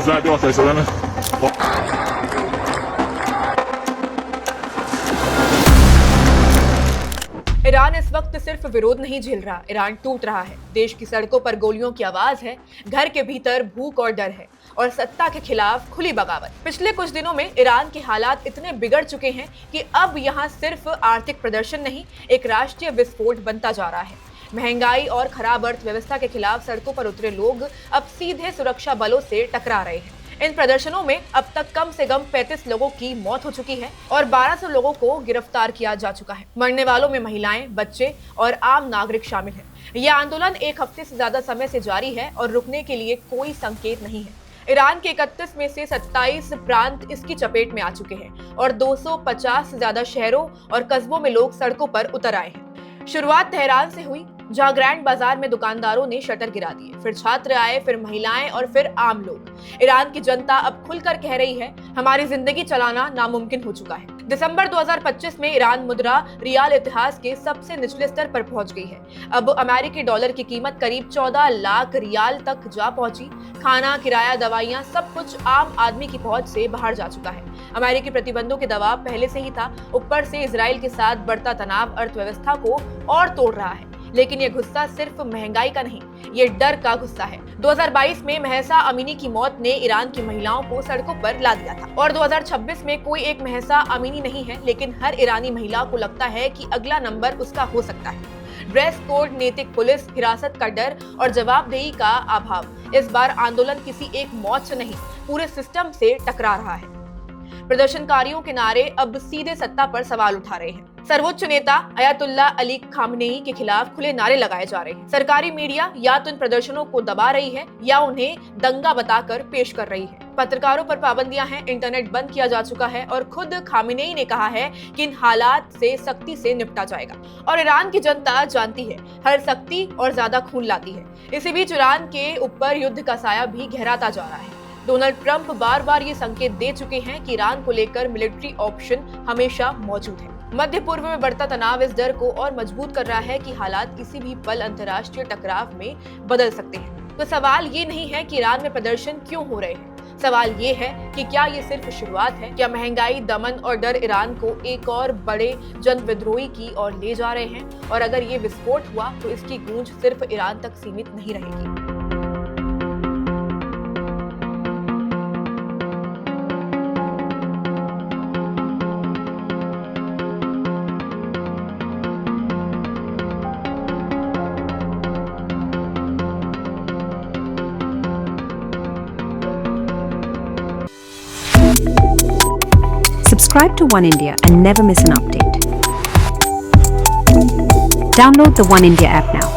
Azadi ortasından. Iran इस वक्त सिर्फ विरोध नहीं झेल रहा, ईरान टूट रहा है। देश की सड़कों पर गोलियों की आवाज है, घर के भीतर भूख और डर है और सत्ता के खिलाफ खुली बगावत। पिछले कुछ दिनों में ईरान के हालात इतने बिगड़ चुके हैं कि अब यहाँ सिर्फ आर्थिक प्रदर्शन नहीं, एक राष्ट्रीय विस्फोट बनता जा रहा है। महंगाई और खराब अर्थव्यवस्था के खिलाफ सड़कों पर उतरे लोग अब सीधे सुरक्षा बलों से टकरा रहे हैं। इन प्रदर्शनों में अब तक कम से कम 35 लोगों की मौत हो चुकी है और 1200 लोगों को गिरफ्तार किया जा चुका है। मरने वालों में महिलाएं, बच्चे और आम नागरिक शामिल हैं। यह आंदोलन एक हफ्ते से ज्यादा समय से जारी है और रुकने के लिए कोई संकेत नहीं है। ईरान के 31 में से 27 प्रांत इसकी चपेट में आ चुके हैं और 250 से ज्यादा शहरों और कस्बों में लोग सड़कों पर उतर आए हैं। शुरुआत तेहरान से हुई, जहां ग्रैंड बाजार में दुकानदारों ने शटर गिरा दिए, फिर छात्र आए, फिर महिलाएं और फिर आम लोग। ईरान की जनता अब खुलकर कह रही है, हमारी जिंदगी चलाना नामुमकिन हो चुका है। दिसंबर 2025 में ईरान मुद्रा रियाल इतिहास के सबसे निचले स्तर पर पहुंच गई है। अब अमेरिकी डॉलर की कीमत करीब 14 लाख रियाल तक जा पहुंची। खाना, किराया, दवाइयां, सब कुछ आम आदमी की पहुंच से बाहर जा चुका है। अमेरिकी प्रतिबंधों के दबाव पहले से ही था, ऊपर से इजराइल के साथ बढ़ता तनाव अर्थव्यवस्था को और तोड़ रहा है। लेकिन ये गुस्सा सिर्फ महंगाई का नहीं, ये डर का गुस्सा है। 2022 में महसा अमीनी की मौत ने ईरान की महिलाओं को सड़कों पर ला दिया था और 2026 में कोई एक महसा अमीनी नहीं है, लेकिन हर ईरानी महिला को लगता है कि अगला नंबर उसका हो सकता है। ड्रेस कोड, नैतिक पुलिस, हिरासत का डर और जवाबदेही का अभाव। इस बार आंदोलन किसी एक मौत से नहीं, पूरे सिस्टम से टकरा रहा है। प्रदर्शनकारियों के नारे अब सीधे सत्ता पर सवाल उठा रहे हैं। सर्वोच्च नेता अयातुल्लाह अली खामनेई के खिलाफ खुले नारे लगाए जा रहे हैं। सरकारी मीडिया या तो इन प्रदर्शनों को दबा रही है या उन्हें दंगा बताकर पेश कर रही है। पत्रकारों पर पाबंदियां हैं, इंटरनेट बंद किया जा चुका है और खुद खामनेई ने कहा है कि इन हालात से सख्ती से निपटा जाएगा। और ईरान की जनता जानती है, हर सख्ती और ज्यादा खून लाती है। इसी बीच ईरान के ऊपर युद्ध का साया भी गहराता जा रहा है। डोनाल्ड ट्रंप बार बार ये संकेत दे चुके हैं कि ईरान को लेकर मिलिट्री ऑप्शन हमेशा मौजूद है। मध्य पूर्व में बढ़ता तनाव इस डर को और मजबूत कर रहा है कि हालात किसी भी पल अंतर्राष्ट्रीय टकराव में बदल सकते हैं। तो सवाल ये नहीं है कि ईरान में प्रदर्शन क्यों हो रहे हैं, सवाल ये है कि क्या ये सिर्फ शुरुआत है? क्या महंगाई, दमन और डर ईरान को एक और बड़े जन विद्रोही की ओर ले जा रहे हैं? और अगर ये विस्फोट हुआ तो इसकी गूंज सिर्फ ईरान तक सीमित नहीं रहेगी। Subscribe to One India and never miss an update. Download the One India app now.